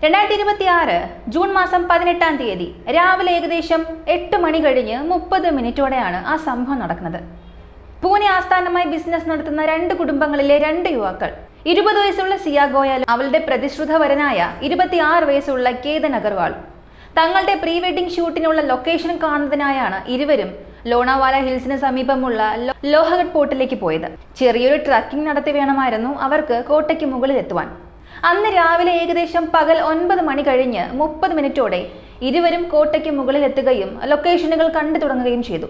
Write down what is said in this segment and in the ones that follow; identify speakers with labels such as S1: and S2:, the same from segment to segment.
S1: 2026 June മാസം 18-ാം തീയതി രാവിലെ ഏകദേശം 8 മണി കഴിഞ്ഞ് 30 മിനിറ്റോടെയാണ് ആ സംഭവം നടക്കുന്നത്. പൂനെ ആസ്ഥാനമായി ബിസിനസ് നടത്തുന്ന 2 കുടുംബങ്ങളിലെ 2 യുവാക്കൾ, 20 വയസ്സുള്ള സിയ ഗോയലും അവളുടെ പ്രതിശ്രുതവരനായ 26 വയസ്സുള്ള കേതൻ അഗർവാൾ, തങ്ങളുടെ പ്രീ വെഡിംഗ് ഷൂട്ടിനുള്ള ലൊക്കേഷൻ കാണുന്നതിനായാണ് ഇരുവരും ലോണാവാല ഹിൽസിന് സമീപമുള്ള ലോഹഗഡ് പോർട്ടിലേക്ക് പോയത്. ചെറിയൊരു ട്രക്കിംഗ് നടത്തി വേണമായിരുന്നു അവർക്ക് കോട്ടയ്ക്ക് മുകളിൽ എത്തുവാൻ. അന്ന് രാവിലെ ഏകദേശം പകൽ 9 മണി കഴിഞ്ഞ് 30 മിനിറ്റോടെ ഇരുവരും കോട്ടയ്ക്ക് മുകളിൽ എത്തുകയും ലൊക്കേഷനുകൾ കണ്ടു തുടങ്ങുകയും ചെയ്തു.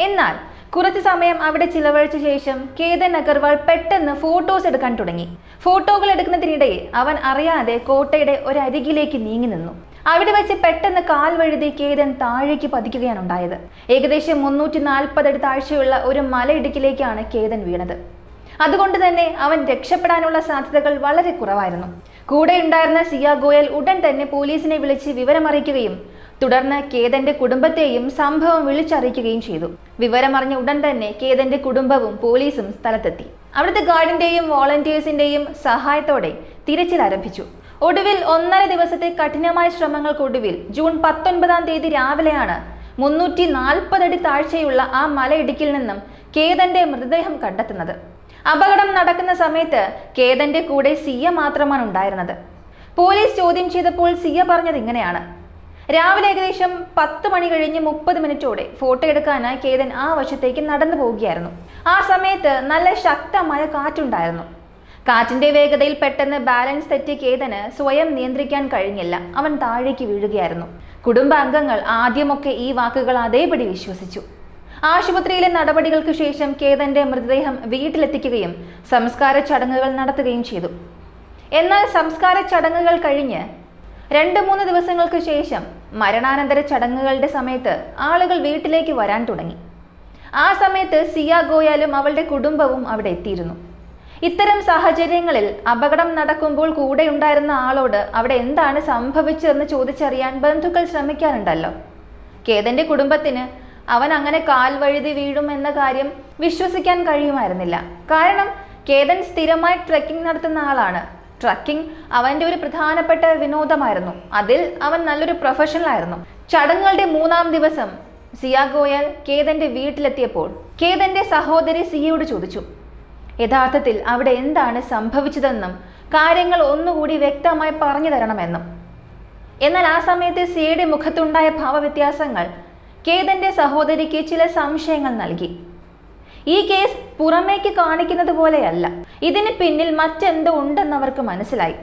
S1: എന്നാൽ കുറച്ചു സമയം അവിടെ ചിലവഴിച്ച ശേഷം കേതൻ അഗർവാൾ പെട്ടെന്ന് ഫോട്ടോസ് എടുക്കാൻ തുടങ്ങി. ഫോട്ടോകൾ എടുക്കുന്നതിനിടെ അവൻ അറിയാതെ കോട്ടയുടെ ഒരരികിലേക്ക് നീങ്ങി നിന്നു. അവിടെ വെച്ച് പെട്ടെന്ന് കാൽ വഴുതി കേതൻ താഴേക്ക് പതിക്കുകയാണ് ഉണ്ടായത്. ഏകദേശം 340 അടി താഴ്ചയുള്ള ഒരു മലയിടുക്കിലേക്കാണ് കേതൻ വീണത്. അതുകൊണ്ട് തന്നെ അവൻ രക്ഷപ്പെടാനുള്ള സാധ്യതകൾ വളരെ കുറവായിരുന്നു. കൂടെ ഉണ്ടായിരുന്ന സിയ ഗോയൽ ഉടൻ തന്നെ പോലീസിനെ വിളിച്ച് വിവരമറിയിക്കുകയും തുടർന്ന് കേതന്റെ കുടുംബത്തെയും സംഭവം വിളിച്ചറിയിക്കുകയും ചെയ്തു. വിവരമറിഞ്ഞ ഉടൻ തന്നെ കേതന്റെ കുടുംബവും പോലീസും സ്ഥലത്തെത്തി. അവിടുത്തെ ഗാർഡിന്റെയും വോളണ്ടിയേഴ്സിന്റെയും സഹായത്തോടെ തിരച്ചിൽ ആരംഭിച്ചു. ഒടുവിൽ 1.5 ദിവസത്തെ കഠിനമായ ശ്രമങ്ങൾക്കൊടുവിൽ ജൂൺ 19-ാം തീയതി രാവിലെയാണ് 340 അടി താഴ്ചയുള്ള ആ മലയിടുക്കിൽ നിന്നും കേതന്റെ മൃതദേഹം കണ്ടെത്തുന്നത്. അപകടം നടക്കുന്ന സമയത്ത് കേതന്റെ കൂടെ സിയ മാത്രമാണ് ഉണ്ടായിരുന്നത്. പോലീസ് ചോദ്യം ചെയ്തപ്പോൾ സിയ പറഞ്ഞത് ഇങ്ങനെയാണ്: രാവിലെ ഏകദേശം 10 മണി കഴിഞ്ഞ് 30 മിനിറ്റോടെ ഫോട്ടോ എടുക്കാനായി കേതൻ ആ വശത്തേക്ക് നടന്നു പോവുകയായിരുന്നു. ആ സമയത്ത് നല്ല ശക്തമായ കാറ്റുണ്ടായിരുന്നു. കാറ്റിന്റെ വേഗതയിൽ പെട്ടെന്ന് ബാലൻസ് തെറ്റിയ കേതന് സ്വയം നിയന്ത്രിക്കാൻ കഴിഞ്ഞില്ല. അവൻ താഴേക്ക് വീഴുകയായിരുന്നു. കുടുംബാംഗങ്ങൾ ആദ്യമൊക്കെ ഈ വാക്കുകൾ അതേപടി വിശ്വസിച്ചു. ആശുപത്രിയിലെ നടപടികൾക്ക് ശേഷം കേതന്റെ മൃതദേഹം വീട്ടിലെത്തിക്കുകയും സംസ്കാര ചടങ്ങുകൾ നടത്തുകയും ചെയ്തു. എന്നാൽ സംസ്കാര ചടങ്ങുകൾ കഴിഞ്ഞ് 2-3 ദിവസങ്ങൾക്ക് ശേഷം മരണാനന്തര ചടങ്ങുകളുടെ സമയത്ത് ആളുകൾ വീട്ടിലേക്ക് വരാൻ തുടങ്ങി. ആ സമയത്ത് സിയ ഗോയലും അവളുടെ കുടുംബവും അവിടെ എത്തിയിരുന്നു. ഇത്തരം സാഹചര്യങ്ങളിൽ അപകടം നടക്കുമ്പോൾ കൂടെ ഉണ്ടായിരുന്ന ആളോട് അവിടെ എന്താണ് സംഭവിച്ചതെന്ന് ചോദിച്ചറിയാൻ ബന്ധുക്കൾ ശ്രമിക്കാറുണ്ടല്ലോ. കേതന്റെ കുടുംബത്തിന് അവൻ അങ്ങനെ കാൽ വഴുതി വീഴും എന്ന കാര്യം വിശ്വസിക്കാൻ കഴിയുമായിരുന്നില്ല. കാരണം കേതൻ സ്ഥിരമായി ട്രെക്കിംഗ് നടത്തുന്ന ആളാണ്. ട്രക്കിംഗ് അവന്റെ ഒരു പ്രധാനപ്പെട്ട വിനോദമായിരുന്നു. അതിൽ അവൻ നല്ലൊരു പ്രൊഫഷണൽ ആയിരുന്നു. ചടങ്ങുകളുടെ 3-ാം ദിവസം സിയ ഗോയൽ കേതന്റെ വീട്ടിലെത്തിയപ്പോൾ കേതന്റെ സഹോദരി സിയയോട് ചോദിച്ചു യഥാർത്ഥത്തിൽ അവിടെ എന്താണ് സംഭവിച്ചതെന്നും കാര്യങ്ങൾ ഒന്നുകൂടി വ്യക്തമായി പറഞ്ഞു തരണമെന്നും. എന്നാൽ ആ സമയത്ത് സിയയുടെ മുഖത്തുണ്ടായ ഭാവവ്യത്യാസങ്ങൾ കേതന്റെ സഹോദരിക്ക് ചില സംശയങ്ങൾ നൽകി. ഈ കേസ് പുറമേക്ക് കാണിക്കുന്നത് പോലെയല്ല, ഇതിന് പിന്നിൽ മറ്റെന്തോ ഉണ്ടെന്നവർക്ക് മനസ്സിലായി.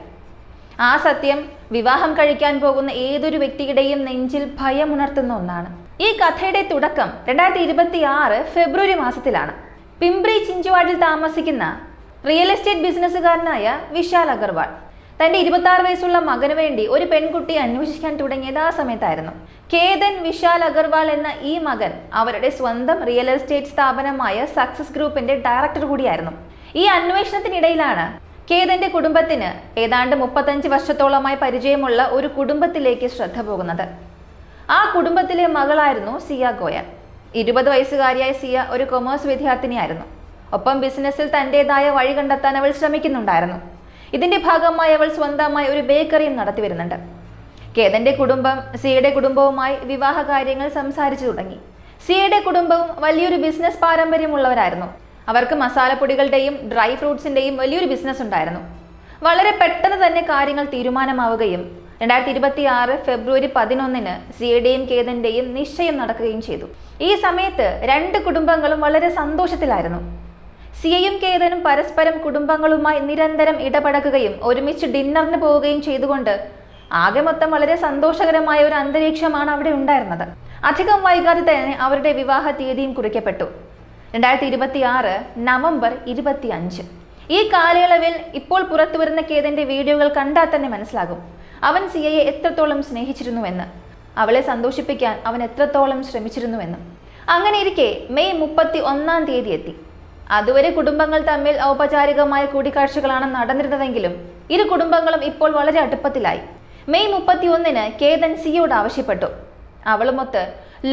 S1: ആ സത്യം വിവാഹം കഴിക്കാൻ പോകുന്ന ഏതൊരു വ്യക്തിയുടെയും നെഞ്ചിൽ ഭയമുണർത്തുന്ന ഒന്നാണ്. ഈ കഥയുടെ തുടക്കം 2026 ഫെബ്രുവരി മാസത്തിലാണ്. പിംപ്രി ചിഞ്ചുവാഡിൽ താമസിക്കുന്ന റിയൽ എസ്റ്റേറ്റ് ബിസിനസ്സുകാരനായ വിശാൽ അഗർവാൾ തന്റെ 26 വയസ്സുള്ള മകന് വേണ്ടി ഒരു പെൺകുട്ടിയെ അന്വേഷിക്കാൻ തുടങ്ങിയത് ആ സമയത്തായിരുന്നു. കേതൻ വിശാൽ അഗർവാൾ എന്ന ഈ മകൻ അവരുടെ സ്വന്തം റിയൽ എസ്റ്റേറ്റ് സ്ഥാപനമായ സക്സസ് ഗ്രൂപ്പിന്റെ ഡയറക്ടർ കൂടിയായിരുന്നു. ഈ അന്വേഷണത്തിനിടയിലാണ് കേതന്റെ കുടുംബത്തിന് ഏതാണ്ട് 35 വർഷത്തോളമായി പരിചയമുള്ള ഒരു കുടുംബത്തിലേക്ക് ശ്രദ്ധ പോകുന്നത്. ആ കുടുംബത്തിലെ മകളായിരുന്നു സിയ ഗോയൽ. 20 വയസ്സുകാരിയായ സിയ ഒരു കൊമേഴ്സ് വിദ്യാർത്ഥിനിയായിരുന്നു. ഒപ്പം ബിസിനസ്സിൽ തൻ്റെതായ വഴി കണ്ടെത്താൻ അവൾ ശ്രമിക്കുന്നുണ്ടായിരുന്നു. ഇതിന്റെ ഭാഗമായി അവൾ സ്വന്തമായി ഒരു ബേക്കറിയും നടത്തി വരുന്നുണ്ട്. കേതന്റെ കുടുംബം സിയയുടെ കുടുംബവുമായി വിവാഹ കാര്യങ്ങൾ സംസാരിച്ചു തുടങ്ങി. സിയയുടെ കുടുംബവും വലിയൊരു ബിസിനസ് പാരമ്പര്യമുള്ളവരായിരുന്നു. അവർക്ക് മസാലപ്പൊടികളുടെയും ഡ്രൈ ഫ്രൂട്ട്സിന്റെയും വലിയൊരു ബിസിനസ് ഉണ്ടായിരുന്നു. വളരെ പെട്ടെന്ന് തന്നെ കാര്യങ്ങൾ തീരുമാനമാവുകയും 2026 ഫെബ്രുവരി 11-ന് സിയയുടെയും കേതന്റെയും നിശ്ചയം നടക്കുകയും ചെയ്തു. ഈ സമയത്ത് 2 കുടുംബങ്ങളും വളരെ സന്തോഷത്തിലായിരുന്നു. സിയയും കേതനും പരസ്പരം കുടുംബങ്ങളുമായി നിരന്തരം ഇടപഴകുകയും ഒരുമിച്ച് ഡിന്നറിന് പോവുകയും ചെയ്തുകൊണ്ട് ആകെ മൊത്തം വളരെ സന്തോഷകരമായ ഒരു അന്തരീക്ഷമാണ് അവിടെ ഉണ്ടായിരുന്നത്. അധികം വൈകാതെ തന്നെ അവരുടെ വിവാഹ തീയതിയും കുറിക്കപ്പെട്ടു. 2026 നവംബർ 25. ഈ കാലയളവിൽ ഇപ്പോൾ പുറത്തു വരുന്ന കേതന്റെ വീഡിയോകൾ കണ്ടാൽ തന്നെ മനസ്സിലാകും അവൻ സിയയെ എത്രത്തോളം സ്നേഹിച്ചിരുന്നുവെന്ന്, അവളെ സന്തോഷിപ്പിക്കാൻ അവൻ എത്രത്തോളം ശ്രമിച്ചിരുന്നുവെന്നും. അങ്ങനെ ഇരിക്കെ മെയ് 31-ാം തീയതി എത്തി. അതുവരെ കുടുംബങ്ങൾ തമ്മിൽ ഔപചാരികമായ കൂടിക്കാഴ്ചകളാണ് നടന്നിരുന്നതെങ്കിലും ഇരു കുടുംബങ്ങളും ഇപ്പോൾ വളരെ അടുപ്പത്തിലായി. മെയ് 31-ന് കേതൻ സിയയോട് ആവശ്യപ്പെട്ടു അവളുമൊത്ത്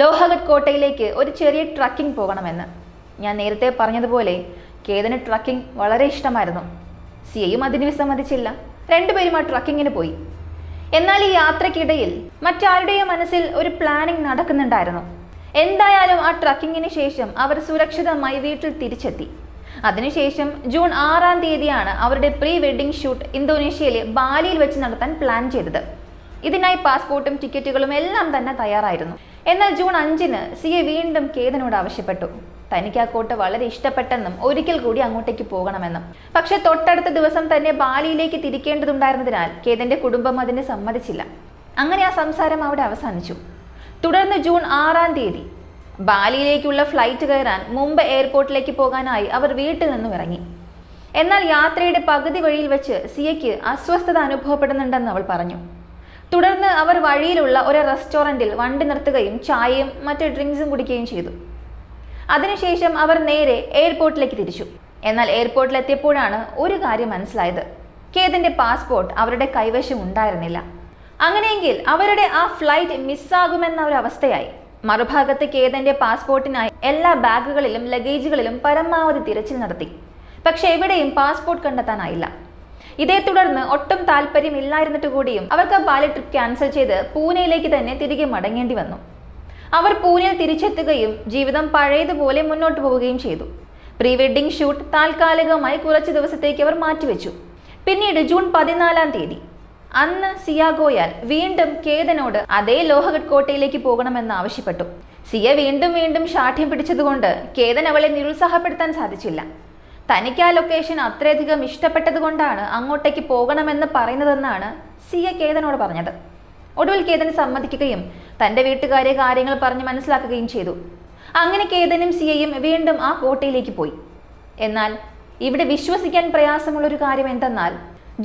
S1: ലോഹഗഡ് കോട്ടയിലേക്ക് ഒരു ചെറിയ ട്രക്കിംഗ് പോകണമെന്ന്. ഞാൻ നേരത്തെ പറഞ്ഞതുപോലെ കേതന് ട്രക്കിംഗ് വളരെ ഇഷ്ടമായിരുന്നു. സിയയും അതിന് വിസമ്മതിച്ചില്ല. രണ്ടുപേരും ആ ട്രക്കിങ്ങിന് പോയി. എന്നാൽ ഈ യാത്രക്കിടയിൽ മറ്റാരുടെയും മനസ്സിൽ ഒരു പ്ലാനിംഗ് നടക്കുന്നുണ്ടായിരുന്നു. എന്തായാലും ആ ട്രക്കിങ്ങിന് ശേഷം അവർ സുരക്ഷിതമായി വീട്ടിൽ തിരിച്ചെത്തി. അതിനുശേഷം ജൂൺ 6-ാം തീയതിയാണ് അവരുടെ പ്രീ വെഡിങ് ഷൂട്ട് ഇന്തോനേഷ്യയിലെ ബാലിയിൽ വെച്ച് നടത്താൻ പ്ലാൻ ചെയ്തത്. ഇതിനായി പാസ്പോർട്ടും ടിക്കറ്റുകളും എല്ലാം തന്നെ തയ്യാറായിരുന്നു. എന്നാൽ ജൂൺ 5-ന് സിയ വീണ്ടും കേതനോട് ആവശ്യപ്പെട്ടു. തനിക്ക് ആ കോട്ട വളരെ ഇഷ്ടപ്പെട്ടെന്നും ഒരിക്കൽ കൂടി അങ്ങോട്ടേക്ക് പോകണമെന്നും. പക്ഷെ തൊട്ടടുത്ത ദിവസം തന്നെ ബാലിയിലേക്ക് തിരിക്കേണ്ടതുണ്ടായിരുന്നതിനാൽ കേതന്റെ കുടുംബം അതിന് സമ്മതിച്ചില്ല. അങ്ങനെ ആ സംസാരം അവിടെ അവസാനിച്ചു. തുടർന്ന് ജൂൺ 6-ാം തീയതി ബാലിയിലേക്കുള്ള ഫ്ലൈറ്റ് കയറാൻ മുംബൈ എയർപോർട്ടിലേക്ക് പോകാനായി അവർ വീട്ടിൽ നിന്നും ഇറങ്ങി. എന്നാൽ യാത്രയുടെ പകുതി വഴിയിൽ വെച്ച് സിയയ്ക്ക് അസ്വസ്ഥത അനുഭവപ്പെടുന്നുണ്ടെന്ന് അവൾ പറഞ്ഞു. തുടർന്ന് അവർ വഴിയിലുള്ള ഒരു റെസ്റ്റോറൻറ്റിൽ വണ്ടി നിർത്തുകയും ചായയും മറ്റ് ഡ്രിങ്ക്സും കുടിക്കുകയും ചെയ്തു. അതിനുശേഷം അവർ നേരെ എയർപോർട്ടിലേക്ക് തിരിച്ചു. എന്നാൽ എയർപോർട്ടിലെത്തിയപ്പോഴാണ് ഒരു കാര്യം മനസ്സിലായത്. കേതന്റെ പാസ്പോർട്ട് അവരുടെ കൈവശം ഉണ്ടായിരുന്നില്ല. അങ്ങനെയെങ്കിൽ അവരുടെ ആ ഫ്ലൈറ്റ് മിസ്സാകുമെന്ന ഒരു അവസ്ഥയായി. മറുഭാഗത്ത് കേതന്റെ പാസ്പോർട്ടിനായി എല്ലാ ബാഗുകളിലും ലഗേജുകളിലും പരമാവധി തിരച്ചിൽ നടത്തി. പക്ഷെ എവിടെയും പാസ്പോർട്ട് കണ്ടെത്താനായില്ല. ഇതേ തുടർന്ന് ഒട്ടും താല്പര്യമില്ലായിരുന്നിട്ട് കൂടിയും അവർക്ക് ആ ബാലി ട്രിപ്പ് ക്യാൻസൽ ചെയ്ത് പൂനെയിലേക്ക് തന്നെ തിരികെ മടങ്ങേണ്ടി വന്നു. അവർ പൂനെയിൽ തിരിച്ചെത്തുകയും ജീവിതം പഴയതുപോലെ മുന്നോട്ട് പോവുകയും ചെയ്തു. പ്രീ വെഡിങ് ഷൂട്ട് താൽക്കാലികമായി കുറച്ച് ദിവസത്തേക്ക് അവർ മാറ്റിവെച്ചു. പിന്നീട് ജൂൺ 14-ാം തീയതി അന്ന് സിയ ഗോയാൽ വീണ്ടും കേതനോട് അതേ ലോഹഗഡ് കോട്ടയിലേക്ക് പോകണമെന്ന് ആവശ്യപ്പെട്ടു. സിയ വീണ്ടും ശാഠ്യം പിടിച്ചതുകൊണ്ട് കേതൻ അവളെ നിരുത്സാഹപ്പെടുത്താൻ സാധിച്ചില്ല. തനിക്ക് ആ ലൊക്കേഷൻ അത്രയധികം ഇഷ്ടപ്പെട്ടതുകൊണ്ടാണ് അങ്ങോട്ടേക്ക് പോകണമെന്ന് പറയുന്നതെന്നാണ് സിയ കേതനോട് പറഞ്ഞത്. ഒടുവിൽ കേതൻ സമ്മതിക്കുകയും തൻ്റെ വീട്ടുകാരെ കാര്യങ്ങൾ പറഞ്ഞ് മനസ്സിലാക്കുകയും ചെയ്തു. അങ്ങനെ കേതനും സിയയും വീണ്ടും ആ കോട്ടയിലേക്ക് പോയി. എന്നാൽ ഇവിടെ വിശ്വസിക്കാൻ പ്രയാസമുള്ളൊരു കാര്യം എന്തെന്നാൽ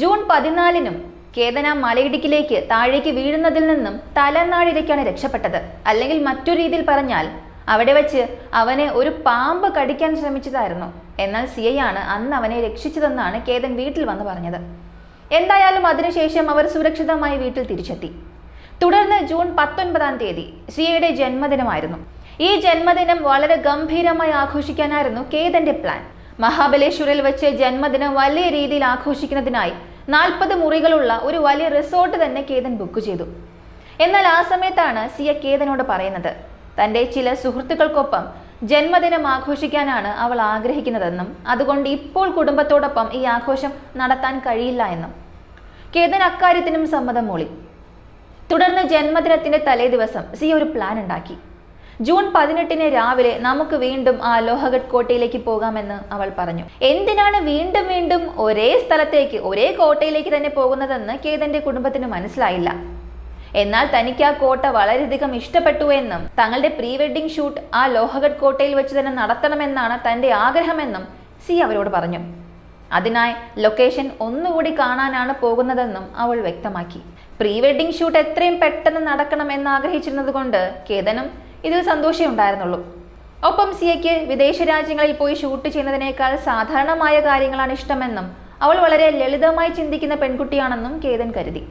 S1: ജൂൺ 14-നും കേതൻ ആ മലയിടുക്കിലേക്ക് താഴേക്ക് വീഴുന്നതിൽ നിന്നും തലനാടിലേക്കാണ് രക്ഷപ്പെട്ടത്. അല്ലെങ്കിൽ മറ്റൊരു രീതിയിൽ പറഞ്ഞാൽ അവിടെ വെച്ച് അവനെ ഒരു പാമ്പ് കടിക്കാൻ ശ്രമിച്ചതായിരുന്നു. എന്നാൽ സിയയാണ് അന്ന് അവനെ രക്ഷിച്ചതെന്നാണ് കേതൻ വീട്ടിൽ വന്ന് പറഞ്ഞത്. എന്തായാലും അതിനുശേഷം അവർ സുരക്ഷിതമായി വീട്ടിൽ തിരിച്ചെത്തി. തുടർന്ന് ജൂൺ 19-ാം തീയതി സിയയുടെ ജന്മദിനമായിരുന്നു. ഈ ജന്മദിനം വളരെ ഗംഭീരമായി ആഘോഷിക്കാനായിരുന്നു കേതന്റെ പ്ലാൻ. മഹാബലേശ്വറിൽ വെച്ച് ജന്മദിനം വലിയ രീതിയിൽ ആഘോഷിക്കുന്നതിനായി 40 മുറികളുള്ള ഒരു വലിയ റിസോർട്ട് തന്നെ കേതൻ ബുക്ക് ചെയ്തു. എന്നാൽ ആ സമയത്താണ് സിയ കേതനോട് പറയുന്നത് തൻ്റെ ചില സുഹൃത്തുക്കൾക്കൊപ്പം ജന്മദിനം ആഘോഷിക്കാനാണ് അവൾ ആഗ്രഹിക്കുന്നതെന്നും അതുകൊണ്ട് ഇപ്പോൾ കുടുംബത്തോടൊപ്പം ഈ ആഘോഷം നടത്താൻ കഴിയില്ല എന്നും. കേതൻ അക്കാര്യത്തിനും സമ്മതം മൂളി. തുടർന്ന് ജന്മദിനത്തിന്റെ തലേ ദിവസം സിയ ഒരു പ്ലാൻ ഉണ്ടാക്കി. ജൂൺ 18-ന് രാവിലെ നമുക്ക് വീണ്ടും ആ ലോഹഗഡ് കോട്ടയിലേക്ക് പോകാമെന്ന് അവൾ പറഞ്ഞു. എന്തിനാണ് വീണ്ടും ഒരേ സ്ഥലത്തേക്ക് ഒരേ കോട്ടയിലേക്ക് തന്നെ പോകുന്നതെന്ന് കേതന്റെ കുടുംബത്തിന് മനസ്സിലായില്ല. എന്നാൽ തനിക്ക് ആ കോട്ട വളരെയധികം ഇഷ്ടപ്പെട്ടു എന്നും തങ്ങളുടെ പ്രീ വെഡിങ് ഷൂട്ട് ആ ലോഹഗഡ് കോട്ടയിൽ വെച്ച് തന്നെ നടത്തണമെന്നാണ് തൻ്റെ ആഗ്രഹമെന്നും സിയ അവരോട് പറഞ്ഞു. അതിനായി ലൊക്കേഷൻ ഒന്നുകൂടി കാണാനാണ് പോകുന്നതെന്നും അവൾ വ്യക്തമാക്കി. പ്രീ വെഡിങ് ഷൂട്ട് എത്രയും പെട്ടെന്ന് നടക്കണം എന്ന് ആഗ്രഹിച്ചിരുന്നത് കൊണ്ട് കേതനും ഇതിൽ സന്തോഷമേ ഉണ്ടായിരുന്നുള്ളൂ. ഒപ്പം സിയയ്ക്ക് വിദേശ രാജ്യങ്ങളിൽ പോയി ഷൂട്ട് ചെയ്യുന്നതിനേക്കാൾ സാധാരണമായ കാര്യങ്ങളാണ് ഇഷ്ടമെന്നും അവൾ വളരെ ലളിതമായി ചിന്തിക്കുന്ന പെൺകുട്ടിയാണെന്നും കേതൻ കരുതി.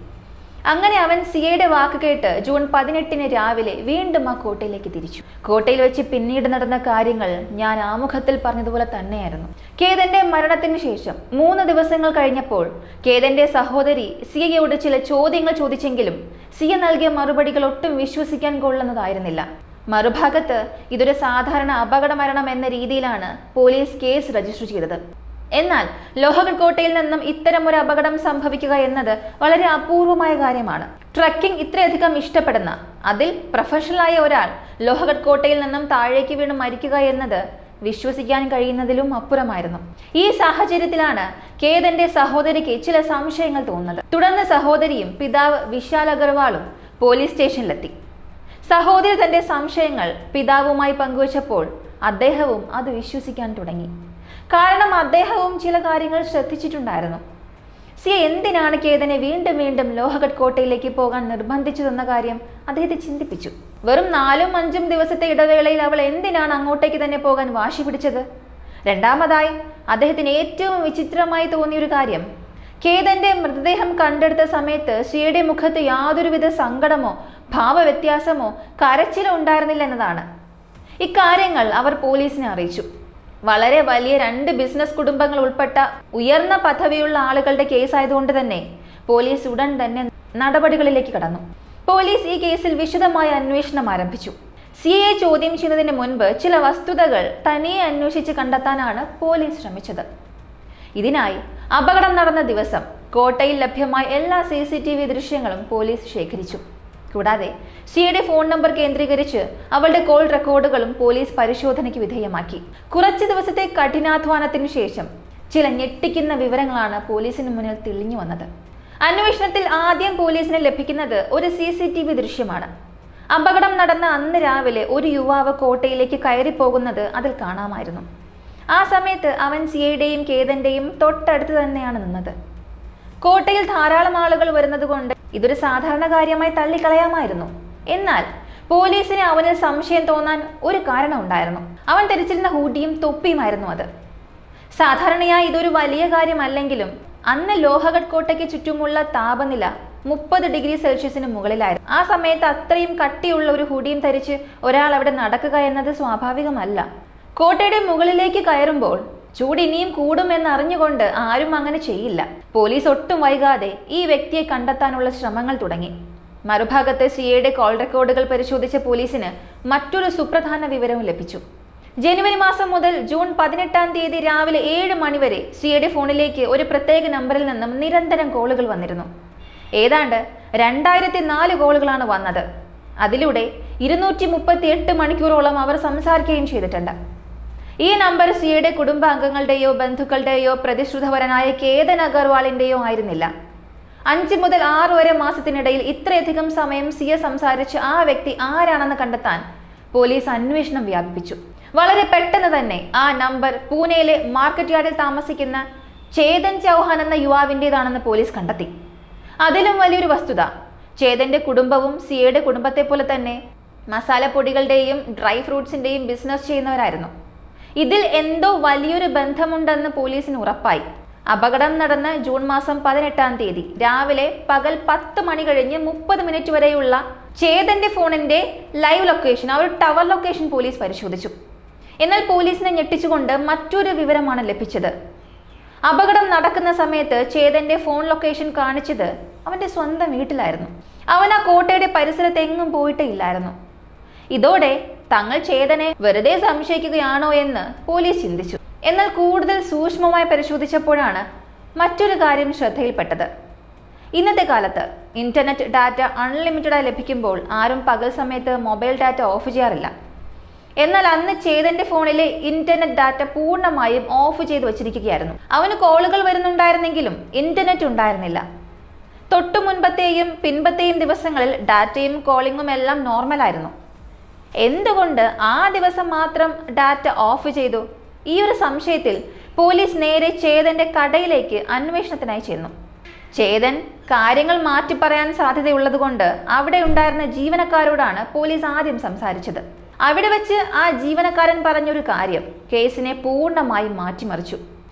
S1: അങ്ങനെ അവൻ സിയയുടെ വാക്ക് കേട്ട് ജൂൺ 18-ന് രാവിലെ വീണ്ടും ആ കോട്ടയിലേക്ക് തിരിച്ചു. കോട്ടയിൽ വെച്ച് പിന്നീട് നടന്ന കാര്യങ്ങൾ ഞാൻ ആമുഖത്തിൽ പറഞ്ഞതുപോലെ തന്നെയായിരുന്നു. കേതന്റെ മരണത്തിന് ശേഷം 3 ദിവസങ്ങൾ കഴിഞ്ഞപ്പോൾ കേതന്റെ സഹോദരി സിയയോട് ചില ചോദ്യങ്ങൾ ചോദിച്ചെങ്കിലും സിയ നൽകിയ മറുപടികൾ ഒട്ടും വിശ്വസിക്കാൻ കൊള്ളുന്നതായിരുന്നില്ല. മറുഭാഗത്ത് ഇതൊരു സാധാരണ അപകട മരണം എന്ന രീതിയിലാണ് പോലീസ് കേസ് രജിസ്റ്റർ ചെയ്തത്. എന്നാൽ ലോഹഗഡ് കോട്ടയിൽ നിന്നും ഇത്തരം ഒരു അപകടം സംഭവിക്കുക എന്നത് വളരെ അപൂർവമായ കാര്യമാണ്. ട്രക്കിംഗ് ഇത്രയധികം ഇഷ്ടപ്പെടുന്ന അതിൽ പ്രൊഫഷണലായ ഒരാൾ ലോഹഗഡ് കോട്ടയിൽ നിന്നും താഴേക്ക് വീണ് മരിക്കുക എന്നത് വിശ്വസിക്കാൻ കഴിയുന്നതിലും അപ്പുറമായിരുന്നു. ഈ സാഹചര്യത്തിലാണ് കേതന്റെ സഹോദരിക്ക് ചില സംശയങ്ങൾ തോന്നുന്നത്. തുടർന്ന് സഹോദരിയും പിതാവ് വിശാൽ അഗർവാളും പോലീസ് സ്റ്റേഷനിലെത്തി. സഹോദരി തന്റെ സംശയങ്ങൾ പിതാവുമായി പങ്കുവച്ചപ്പോൾ അദ്ദേഹവും അത് വിശ്വസിക്കാൻ തുടങ്ങി. കാരണം അദ്ദേഹവും ചില കാര്യങ്ങൾ ശ്രദ്ധിച്ചിട്ടുണ്ടായിരുന്നു. സിയ എന്തിനാണ് കേതനെ വീണ്ടും ലോഹഗഡ് കോട്ടയിലേക്ക് പോകാൻ നിർബന്ധിച്ചതെന്ന കാര്യം അദ്ദേഹത്തെ ചിന്തിപ്പിച്ചു. വെറും 4-5 ദിവസത്തെ ഇടവേളയിൽ അവൾ എന്തിനാണ് അങ്ങോട്ടേക്ക് തന്നെ പോകാൻ വാശി പിടിച്ചത്? രണ്ടാമതായി അദ്ദേഹത്തിന് ഏറ്റവും വിചിത്രമായി തോന്നിയൊരു കാര്യം കേതന്റെ മൃതദേഹം കണ്ടെടുത്ത സമയത്ത് സിയയുടെ മുഖത്ത് യാതൊരുവിധ സങ്കടമോ ഭാവവ്യത്യാസമോ കരച്ചിലോ ഉണ്ടായിരുന്നില്ല എന്നതാണ്. ഇക്കാര്യങ്ങൾ അവർ പോലീസിനെ അറിയിച്ചു. വളരെ വലിയ 2 ബിസിനസ് കുടുംബങ്ങൾ ഉൾപ്പെട്ട ഉയർന്ന പദവിയുള്ള ആളുകളുടെ കേസായതുകൊണ്ട് തന്നെ പോലീസ് ഉടൻ തന്നെ നടപടികളിലേക്ക് കടന്നു. പോലീസ് ഈ കേസിൽ വിശദമായ അന്വേഷണം ആരംഭിച്ചു. സിയെ ചോദ്യം ചെയ്യുന്നതിന് മുൻപ് ചില വസ്തുതകൾ തനിയെ അന്വേഷിച്ച് കണ്ടെത്താനാണ് പോലീസ് ശ്രമിച്ചത്. ഇതിനായി അപകടം നടന്ന ദിവസം കോട്ടയിൽ ലഭ്യമായ എല്ലാ CCTV ദൃശ്യങ്ങളും പോലീസ് ശേഖരിച്ചു. കൂടാതെ സിയുടെ ഫോൺ നമ്പർ കേന്ദ്രീകരിച്ച് അവളുടെ കോൾ റെക്കോർഡുകളും പോലീസ് പരിശോധനയ്ക്ക് വിധേയമാക്കി. കുറച്ച് ദിവസത്തെ കഠിനാധ്വാനത്തിനു ശേഷം ചില ഞെട്ടിക്കുന്ന വിവരങ്ങളാണ് പോലീസിന് മുന്നിൽ തെളിഞ്ഞു വന്നത്. അന്വേഷണത്തിൽ ആദ്യം പോലീസിന് ലഭിക്കുന്നത് ഒരു CCTV ദൃശ്യമാണ്. അപകടം നടന്ന അന്ന് രാവിലെ ഒരു യുവാവ് കോട്ടയിലേക്ക് കയറിപ്പോകുന്നത് അതിൽ കാണാമായിരുന്നു. ആ സമയത്ത് അവൻ സിയുടെയും കേതന്റെയും തൊട്ടടുത്ത് തന്നെയാണ് നിന്നത്. കോട്ടയിൽ ധാരാളം ആളുകൾ വരുന്നത് കൊണ്ട് ഇതൊരു സാധാരണ കാര്യമായി തള്ളിക്കളയാമായിരുന്നു. എന്നാൽ പോലീസിന് അവനിൽ സംശയം തോന്നാൻ ഒരു കാരണം ഉണ്ടായിരുന്നു. അവൻ ധരിച്ചിരുന്ന ഹൂഡിയും തൊപ്പിയുമായിരുന്നു അത്. സാധാരണയായി ഇതൊരു വലിയ കാര്യമല്ലെങ്കിലും അന്ന് ലോഹഗഡ് കോട്ടയ്ക്ക് ചുറ്റുമുള്ള താപനില 30 ഡിഗ്രി സെൽഷ്യസിന് മുകളിലായിരുന്നു. ആ സമയത്ത് അത്രയും കട്ടിയുള്ള ഒരു ഹുഡിയും ധരിച്ച് ഒരാൾ അവിടെ നടക്കുക എന്നത് സ്വാഭാവികമല്ല. കോട്ടയുടെ മുകളിലേക്ക് കയറുമ്പോൾ ചൂട് ഇനിയും കൂടുമെന്ന് അറിഞ്ഞുകൊണ്ട് ആരും അങ്ങനെ ചെയ്യില്ല. പോലീസ് ഒട്ടും വൈകാതെ ഈ വ്യക്തിയെ കണ്ടെത്താനുള്ള ശ്രമങ്ങൾ തുടങ്ങി. മറുഭാഗത്ത് സിയുടെ കോൾ റെക്കോർഡുകൾ പരിശോധിച്ച പോലീസിന് മറ്റൊരു സുപ്രധാന വിവരവും ലഭിച്ചു. ജനുവരി മാസം മുതൽ ജൂൺ 18-ാം തീയതി രാവിലെ 7 മണി വരെ സിയുടെ ഫോണിലേക്ക് ഒരു പ്രത്യേക നമ്പറിൽ നിന്നും നിരന്തരം കോളുകൾ വന്നിരുന്നു. ഏതാണ്ട് 2004 കോളുകളാണ് വന്നത്. അതിലൂടെ 238 മണിക്കൂറോളം അവർ സംസാരിക്കുകയും ചെയ്തിട്ടുണ്ട്. ഈ നമ്പർ സിയുടെ കുടുംബാംഗങ്ങളുടെയോ ബന്ധുക്കളുടെയോ പ്രതിശ്രുതവരനായ കേതൻ അഗർവാളിന്റെയോ ആയിരുന്നില്ല. 5 മുതൽ 6 വരെ മാസത്തിനിടയിൽ ഇത്രയധികം സമയം സിയെ സംസാരിച്ച് ആ വ്യക്തി ആരാണെന്ന് കണ്ടെത്താൻ പോലീസ് അന്വേഷണം വ്യാപിപ്പിച്ചു. വളരെ പെട്ടെന്ന് തന്നെ ആ നമ്പർ പൂനെയിലെ മാർക്കറ്റ് യാർഡിൽ താമസിക്കുന്ന ചേതൻ ചൗഹാൻ എന്ന യുവാവിൻ്റെതാണെന്ന് പോലീസ് കണ്ടെത്തി. അതിലും വലിയൊരു വസ്തുത, ചേതന്റെ കുടുംബവും സിയുടെ കുടുംബത്തെ പോലെ തന്നെ മസാലപ്പൊടികളുടെയും ഡ്രൈ ഫ്രൂട്ട്സിന്റെയും ബിസിനസ് ചെയ്യുന്നവരായിരുന്നു. ഇതിൽ എന്തോ വലിയൊരു ബന്ധമുണ്ടെന്ന് പോലീസിന് ഉറപ്പായി. അപകടം നടന്ന ജൂൺ മാസം 18-ാം തീയതി രാവിലെ പകൽ 10 മണി കഴിഞ്ഞ് 30 മിനിറ്റ് വരെയുള്ള ചേതന്റെ ഫോണിന്റെ ലൈവ് ലൊക്കേഷൻ, ആ ഒരു ടവർ ലൊക്കേഷൻ പോലീസ് പരിശോധിച്ചു. എന്നാൽ പോലീസിനെ ഞെട്ടിച്ചുകൊണ്ട് മറ്റൊരു വിവരമാണ് ലഭിച്ചത്. അപകടം നടക്കുന്ന സമയത്ത് ചേതന്റെ ഫോൺ ലൊക്കേഷൻ കാണിച്ചത് അവന്റെ സ്വന്തം വീട്ടിലായിരുന്നു. അവൻ ആ കോട്ടയുടെ പരിസരത്ത് എങ്ങും പോയിട്ടേ ഇല്ലായിരുന്നു. ഇതോടെ തങ്ങൾ ചേതനെ വെറുതെ സംശയിക്കുകയാണോ എന്ന് പോലീസ് ചിന്തിച്ചു. എന്നാൽ കൂടുതൽ സൂക്ഷ്മമായി പരിശോധിച്ചപ്പോഴാണ് മറ്റൊരു കാര്യം ശ്രദ്ധയിൽപ്പെട്ടത്. ഇന്നത്തെ കാലത്ത് ഇന്റർനെറ്റ് ഡാറ്റ അൺലിമിറ്റഡായി ലഭിക്കുമ്പോൾ ആരും പകൽ സമയത്ത് മൊബൈൽ ഡാറ്റ ഓഫ് ചെയ്യാറില്ല. എന്നാൽ അന്ന് ചേതന്റെ ഫോണിലെ ഇന്റർനെറ്റ് ഡാറ്റ പൂർണ്ണമായും ഓഫ് ചെയ്ത് വച്ചിരിക്കുകയായിരുന്നു. അവന് കോളുകൾ വരുന്നുണ്ടായിരുന്നെങ്കിലും ഇന്റർനെറ്റ് ഉണ്ടായിരുന്നില്ല. തൊട്ടു മുൻപത്തെയും പിൻപത്തെയും ദിവസങ്ങളിൽ ഡാറ്റയും കോളിങ്ങും എല്ലാം നോർമലായിരുന്നു. എന്തുകൊണ്ട് ആ ദിവസം മാത്രം ഡാറ്റ ഓഫ് ചെയ്തു? ഈ ഒരു സംശയത്തിൽ പോലീസ് നേരെ ചേതന്റെ കടയിലേക്ക് അന്വേഷണത്തിനായി ചെന്നു. ചേതൻ കാര്യങ്ങൾ മാറ്റി പറയാൻ സാധ്യതയുള്ളതുകൊണ്ട് അവിടെ ഉണ്ടായിരുന്ന ജീവനക്കാരോടാണ് പോലീസ് ആദ്യം സംസാരിച്ചത്. അവിടെ വെച്ച് ആ ജീവനക്കാരൻ പറഞ്ഞൊരു കാര്യം കേസിനെ പൂർണ്ണമായും മാറ്റിമറിച്ചു.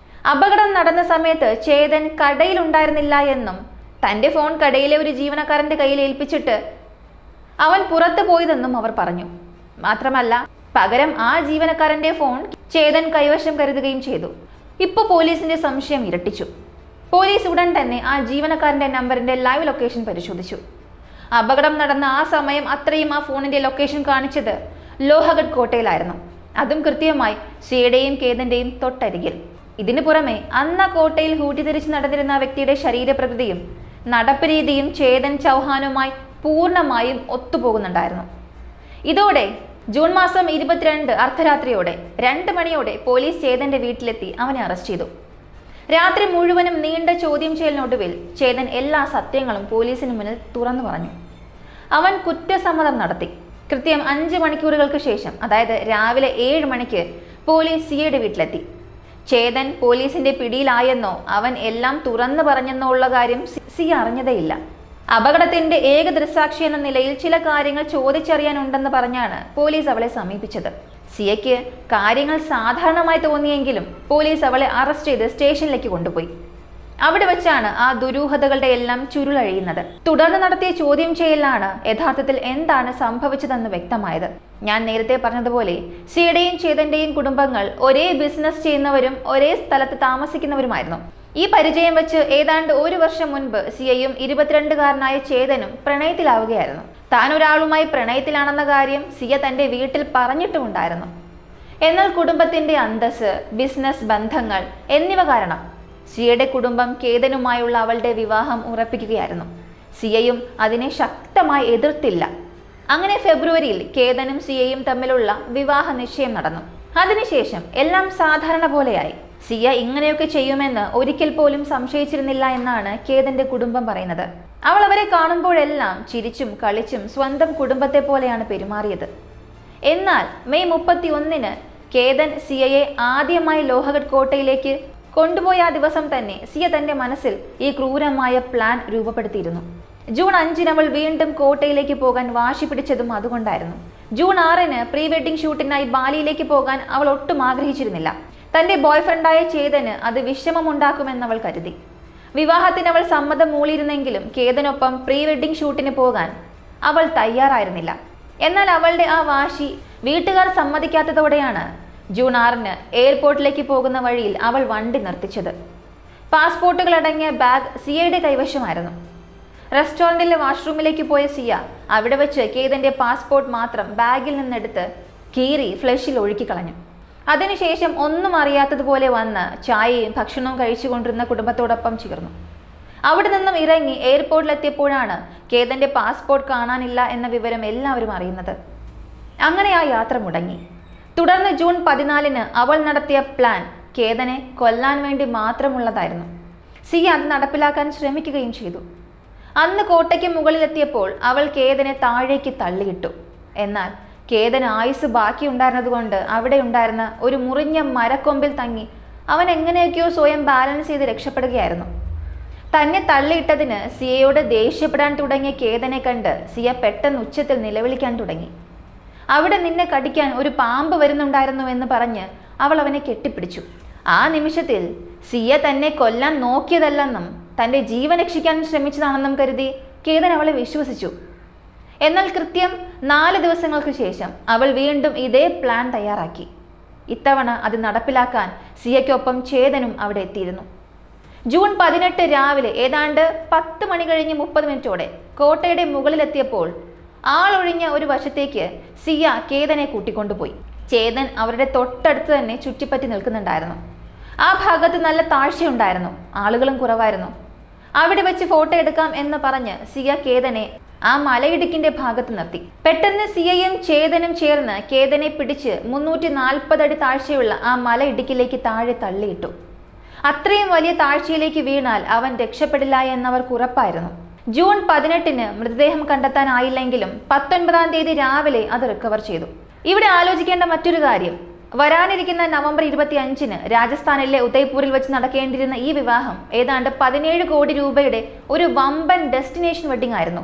S1: അപകടം നടന്ന സമയത്ത് ചേതൻ കടയിൽ ഉണ്ടായിരുന്നില്ല എന്നും തന്റെ ഫോൺ കടയിലെ ഒരു ജീവനക്കാരന്റെ കയ്യിൽ ഏൽപ്പിച്ചിട്ട് അവൻ പുറത്തു പോയതെന്നും അവർ പറഞ്ഞു. മാത്രമല്ല പകരം ആ ജീവനക്കാരന്റെ ഫോൺ ചേതൻ കൈവശം കരുതുകയും ചെയ്തു. ഇപ്പോൾ പോലീസിന്റെ സംശയം ഇരട്ടിച്ചു. പോലീസ് ഉടൻ തന്നെ ആ ജീവനക്കാരന്റെ നമ്പറിന്റെ ലൈവ് ലൊക്കേഷൻ പരിശോധിച്ചു. അപകടം നടന്ന ആ സമയം അത്രയും ആ ഫോണിന്റെ ലൊക്കേഷൻ കാണിച്ചത് ലോഹഗഡ് കോട്ടയിലായിരുന്നു. അതും കൃത്യമായി സിയുടെയും കേതന്റെയും തൊട്ടരികിൽ. ഇതിനു പുറമെ അന്ന് ആ കോട്ടയിൽ ഹൂഡി ധരിച്ച് നടന്നിരുന്ന ആ വ്യക്തിയുടെ ശരീരപ്രകൃതിയും നടപ്പ് രീതിയും ചേതൻ ചൗഹാനുമായി പൂർണ്ണമായും ഒത്തുപോകുന്നുണ്ടായിരുന്നു. ഇതോടെ ജൂൺ മാസം 22 അർദ്ധരാത്രിയോടെ 2 മണിയോടെ പോലീസ് ചേതന്റെ വീട്ടിലെത്തി അവനെ അറസ്റ്റ് ചെയ്തു. രാത്രി മുഴുവനും നീണ്ട ചോദ്യം ചെയ്യലിനൊടുവിൽ ചേതൻ എല്ലാ സത്യങ്ങളും പോലീസിന് മുന്നിൽ തുറന്നു പറഞ്ഞു. അവൻ കുറ്റസമ്മതം നടത്തി. കൃത്യം 5 മണിക്കൂറുകൾക്ക് ശേഷം, അതായത് രാവിലെ 7 മണിക്ക് പോലീസ് സിയുടെ വീട്ടിലെത്തി. ചേതൻ പോലീസിന്റെ പിടിയിലായെന്നോ അവൻ എല്ലാം തുറന്നു പറഞ്ഞെന്നോ ഉള്ള കാര്യം സി അറിഞ്ഞതേയില്ല. അപകടത്തിന്റെ ഏക ദൃക്സാക്ഷി എന്ന നിലയിൽ ചില കാര്യങ്ങൾ ചോദിച്ചറിയാനുണ്ടെന്ന് പറഞ്ഞാണ് പോലീസ് അവളെ സമീപിച്ചത്. സിയയ്ക്ക് കാര്യങ്ങൾ സാധാരണമായി തോന്നിയെങ്കിലും പോലീസ് അവളെ അറസ്റ്റ് ചെയ്ത് സ്റ്റേഷനിലേക്ക് കൊണ്ടുപോയി. അവിടെ വെച്ചാണ് ആ ദുരൂഹതകളുടെ എല്ലാം ചുരുളഴിയുന്നത്. തുടർന്ന് നടത്തിയ ചോദ്യം ചെയ്യലാണ് യഥാർത്ഥത്തിൽ എന്താണ് സംഭവിച്ചതെന്ന് വ്യക്തമായത്. ഞാൻ നേരത്തെ പറഞ്ഞതുപോലെ സിയുടെയും ചേതന്റെയും കുടുംബങ്ങൾ ഒരേ ബിസിനസ് ചെയ്യുന്നവരും ഒരേ സ്ഥലത്ത് താമസിക്കുന്നവരുമായിരുന്നു. ഈ പരിചയം വെച്ച് ഏതാണ്ട് 1 വർഷം മുൻപ് സിയയും 22-കാരനായ ചേതനും പ്രണയത്തിലാവുകയായിരുന്നു. താൻ ഒരാളുമായി പ്രണയത്തിലാണെന്ന കാര്യം സിയ തന്റെ വീട്ടിൽ പറഞ്ഞിട്ടുമുണ്ടായിരുന്നു. എന്നാൽ കുടുംബത്തിന്റെ അന്തസ്സ്, ബിസിനസ് ബന്ധങ്ങൾ എന്നിവ കാരണം സിയയുടെ കുടുംബം കേതനുമായുള്ള അവളുടെ വിവാഹം ഉറപ്പിക്കുകയായിരുന്നു. സിയയും അതിനെ ശക്തമായി എതിർത്തില്ല. അങ്ങനെ ഫെബ്രുവരിയിൽ കേതനും സിയയും തമ്മിലുള്ള വിവാഹ നിശ്ചയം നടന്നു. അതിനുശേഷം എല്ലാം സാധാരണ പോലെയായി. സിയ ഇങ്ങനെയൊക്കെ ചെയ്യുമെന്ന് ഒരിക്കൽ പോലും സംശയിച്ചിരുന്നില്ല എന്നാണ് കേതന്റെ കുടുംബം പറയുന്നത്. അവൾ അവരെ കാണുമ്പോഴെല്ലാം ചിരിച്ചും കളിച്ചും സ്വന്തം കുടുംബത്തെ പോലെയാണ് പെരുമാറിയത്. എന്നാൽ മെയ് 31-ന് കേതൻ സിയയെ ആദ്യമായി ലോഹഗഡ് കോട്ടയിലേക്ക് കൊണ്ടുപോയ ആ ദിവസം തന്നെ സിയ തന്റെ മനസ്സിൽ ഈ ക്രൂരമായ പ്ലാൻ രൂപപ്പെടുത്തിയിരുന്നു. ജൂൺ 5-ന് അവൾ വീണ്ടും കോട്ടയിലേക്ക് പോകാൻ വാശി പിടിച്ചതും അതുകൊണ്ടായിരുന്നു. ജൂൺ 6-ന് പ്രീ വെഡിങ് ഷൂട്ടിനായി ബാലിയിലേക്ക് പോകാൻ അവൾ ഒട്ടും ആഗ്രഹിച്ചിരുന്നില്ല. തന്റെ ബോയ്ഫ്രണ്ടായ ചേതന് അത് വിഷമമുണ്ടാക്കുമെന്ന് അവൾ കരുതി. വിവാഹത്തിന് അവൾ സമ്മതം മൂളിയിരുന്നെങ്കിലും കേതനൊപ്പം പ്രീ വെഡിങ് ഷൂട്ടിന് പോകാൻ അവൾ തയ്യാറായിരുന്നില്ല. എന്നാൽ അവളുടെ ആ വാശി വീട്ടുകാർ സമ്മതിക്കാത്തതോടെയാണ് ജൂൺ 6-ന് എയർപോർട്ടിലേക്ക് പോകുന്ന വഴിയിൽ അവൾ വണ്ടി നിർത്തിച്ചത്. പാസ്പോർട്ടുകൾ അടങ്ങിയ ബാഗ് സിയയുടെ കൈവശമായിരുന്നു. റെസ്റ്റോറൻറ്റിലെ വാഷ്റൂമിലേക്ക് പോയ സിയ അവിടെ വെച്ച് കേതന്റെ പാസ്പോർട്ട് മാത്രം ബാഗിൽ നിന്നെടുത്ത് കീറി ഫ്ലഷിൽ ഒഴുക്കിക്കളഞ്ഞു. അതിനുശേഷം ഒന്നും അറിയാത്തതുപോലെ വന്ന് ചായയും ഭക്ഷണവും കഴിച്ചുകൊണ്ടിരുന്ന കുടുംബത്തോടൊപ്പം ചേർന്നു. അവിടെ നിന്നും ഇറങ്ങി എയർപോർട്ടിലെത്തിയപ്പോഴാണ് കേതന്റെ പാസ്പോർട്ട് കാണാനില്ല എന്ന വിവരം എല്ലാവരും അറിയുന്നത്. അങ്ങനെ ആ യാത്ര മുടങ്ങി. തുടർന്ന് ജൂൺ 14-ന് അവൾ നടത്തിയ പ്ലാൻ കേതനെ കൊല്ലാൻ വേണ്ടി മാത്രമുള്ളതായിരുന്നു. സിയ അത് നടപ്പിലാക്കാൻ ശ്രമിക്കുകയും ചെയ്തു. അന്ന് കോട്ടയ്ക്ക് മുകളിലെത്തിയപ്പോൾ അവൾ കേതനെ താഴേക്ക് തള്ളിയിട്ടു. എന്നാൽ കേതൻ ആയുസ് ബാക്കിയുണ്ടായിരുന്നതുകൊണ്ട് അവിടെ ഉണ്ടായിരുന്ന ഒരു മുറിഞ്ഞ മരക്കൊമ്പിൽ തങ്ങി അവൻ എങ്ങനെയൊക്കെയോ സ്വയം ബാലൻസ് ചെയ്ത് രക്ഷപ്പെടുകയായിരുന്നു. തന്നെ തള്ളിയിട്ടതിന് സിയയോട് ദേഷ്യപ്പെടാൻ തുടങ്ങിയ കേതനെ കണ്ട് സിയ പെട്ടെന്ന് ഉച്ചത്തിൽ നിലവിളിക്കാൻ തുടങ്ങി. അവിടെ നിന്നെ കടിക്കാൻ ഒരു പാമ്പ് വരുന്നുണ്ടായിരുന്നു എന്ന് പറഞ്ഞ് അവൾ അവനെ കെട്ടിപ്പിടിച്ചു. ആ നിമിഷത്തിൽ സിയ തന്നെ കൊല്ലാൻ നോക്കിയതല്ലെന്നും തന്റെ ജീവൻ രക്ഷിക്കാൻ ശ്രമിച്ചതാണെന്നും കരുതി കേതൻ അവളെ വിശ്വസിച്ചു. എന്നാൽ കൃത്യം 4 ദിവസങ്ങൾക്ക് ശേഷം അവൾ വീണ്ടും ഇതേ പ്ലാൻ തയ്യാറാക്കി. ഇത്തവണ അത് നടപ്പിലാക്കാൻ സിയയ്ക്കൊപ്പം ചേതനും അവിടെ എത്തിയിരുന്നു. ജൂൺ 18 രാവിലെ ഏതാണ്ട് 10 മണി കഴിഞ്ഞ് 30 മിനിറ്റോടെ കോട്ടയുടെ മുകളിലെത്തിയപ്പോൾ ആളൊഴിഞ്ഞ ഒരു വശത്തേക്ക് സിയ കേതനെ കൂട്ടിക്കൊണ്ടുപോയി. ചേതൻ അവരുടെ തൊട്ടടുത്ത് തന്നെ ചുറ്റിപ്പറ്റി നിൽക്കുന്നുണ്ടായിരുന്നു. ആ ഭാഗത്ത് നല്ല താഴ്ചയുണ്ടായിരുന്നു, ആളുകളും കുറവായിരുന്നു. അവിടെ വെച്ച് ഫോട്ടോ എടുക്കാം എന്ന് പറഞ്ഞ് സിയ കേതനെ ആ മലയിടുക്കിന്റെ ഭാഗത്ത് നിർത്തി. പെട്ടെന്ന് സിയയും ചേതനും ചേർന്ന് കേതനെ പിടിച്ച് 340 അടി താഴ്ചയുള്ള ആ മലയിടുക്കിലേക്ക് താഴെ തള്ളിയിട്ടു. അത്രയും വലിയ താഴ്ചയിലേക്ക് വീണാൽ അവൻ രക്ഷപ്പെടില്ല എന്നവർക്ക് ഉറപ്പായിരുന്നു. ജൂൺ 18-ന് മൃതദേഹം കണ്ടെത്താനായില്ലെങ്കിലും 19-ാം തീയതി രാവിലെ അത് റിക്കവർ ചെയ്തു. ഇവിടെ ആലോചിക്കേണ്ട മറ്റൊരു കാര്യം, വരാനിരിക്കുന്ന നവംബർ 25-ന് രാജസ്ഥാനിലെ ഉദയ്പൂരിൽ വെച്ച് നടക്കേണ്ടിയിരുന്ന ഈ വിവാഹം ഏതാണ്ട് 17 കോടി രൂപയുടെ ഒരു വമ്പൻ ഡെസ്റ്റിനേഷൻ വെഡിങ് ആയിരുന്നു.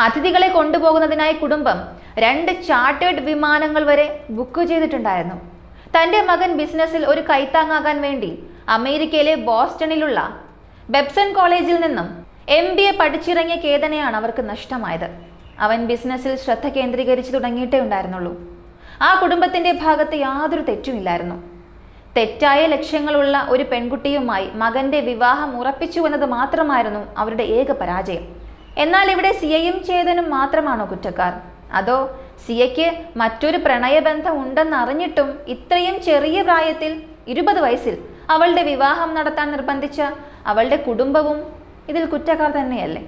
S1: അതിഥികളെ കൊണ്ടുപോകുന്നതിനായി കുടുംബം 2 ചാർട്ടേഡ് വിമാനങ്ങൾ വരെ ബുക്ക് ചെയ്തിട്ടുണ്ടായിരുന്നു. തന്റെ മകൻ ബിസിനസ്സിൽ ഒരു കൈത്താങ്ങാകാൻ വേണ്ടി അമേരിക്കയിലെ ബോസ്റ്റണിലുള്ള ബെപ്സൺ കോളേജിൽ നിന്നും MBA പഠിച്ചിറങ്ങിയ കേതനെയാണ് അവർക്ക് നഷ്ടമായത്. അവൻ ബിസിനസ്സിൽ ശ്രദ്ധ കേന്ദ്രീകരിച്ചു തുടങ്ങിയിട്ടേ ഉണ്ടായിരുന്നുള്ളൂ. ആ കുടുംബത്തിന്റെ ഭാഗത്ത് യാതൊരു തെറ്റുമില്ലായിരുന്നു. തെറ്റായ ലക്ഷ്യങ്ങളുള്ള ഒരു പെൺകുട്ടിയുമായി മകന്റെ വിവാഹം ഉറപ്പിച്ചു എന്നത് മാത്രമായിരുന്നു അവരുടെ ഏക പരാജയം. എന്നാൽ ഇവിടെ സിയയും ചേതനും മാത്രമാണോ കുറ്റക്കാർ? അതോ സിയയ്ക്ക് മറ്റൊരു പ്രണയബന്ധം ഉണ്ടെന്നറിഞ്ഞിട്ടും ഇത്രയും ചെറിയ പ്രായത്തിൽ 20 വയസ്സിൽ അവളുടെ വിവാഹം നടത്താൻ നിർബന്ധിച്ച അവളുടെ കുടുംബവും ഇതിൽ കുറ്റക്കാർ തന്നെയല്ലേ?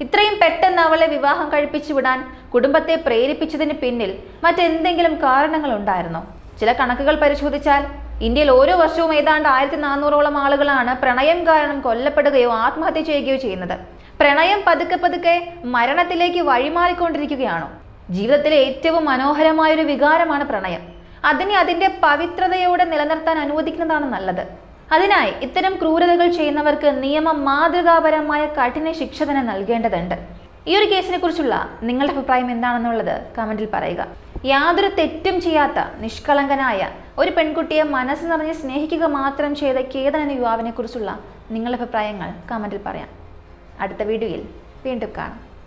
S1: ഇത്രയും പെട്ടെന്ന് അവളെ വിവാഹം കഴിപ്പിച്ചു വിടാൻ കുടുംബത്തെ പ്രേരിപ്പിച്ചതിന് പിന്നിൽ മറ്റെന്തെങ്കിലും കാരണങ്ങൾ ഉണ്ടായിരുന്നോ? ചില കണക്കുകൾ പരിശോധിച്ചാൽ ഇന്ത്യയിൽ ഓരോ വർഷവും ഏതാണ്ട് 1400ഓളം ആളുകളാണ് പ്രണയം കാരണം കൊല്ലപ്പെടുകയോ ആത്മഹത്യ ചെയ്യുകയോ ചെയ്യുന്നത്. പ്രണയം പതുക്കെ പതുക്കെ മരണത്തിലേക്ക് വഴിമാറിക്കൊണ്ടിരിക്കുകയാണോ? ജീവിതത്തിലെ ഏറ്റവും മനോഹരമായൊരു വികാരമാണ് പ്രണയം. അതിനെ അതിന്റെ പവിത്രതയോടെ നിലനിർത്താൻ അനുവദിക്കുന്നതാണ് നല്ലത്. അതിനായി ഇത്തരം ക്രൂരതകൾ ചെയ്യുന്നവർക്ക് നിയമം മാതൃകാപരമായ കഠിന ശിക്ഷ തന്നെ നൽകേണ്ടതുണ്ട്. ഈ ഒരു കേസിനെ കുറിച്ചുള്ള നിങ്ങളുടെ അഭിപ്രായം എന്താണെന്നുള്ളത് കമന്റിൽ പറയുക. യാതൊരു തെറ്റും ചെയ്യാത്ത നിഷ്കളങ്കനായ ഒരു പെൺകുട്ടിയെ മനസ്സ് നിറഞ്ഞ് സ്നേഹിക്കുക മാത്രം ചെയ്ത കേതൻ എന്ന യുവാവിനെ കുറിച്ചുള്ള നിങ്ങളുടെ അഭിപ്രായങ്ങൾ കമന്റിൽ പറയാം. അടുത്ത വീഡിയോയിൽ വീണ്ടും കാണാം.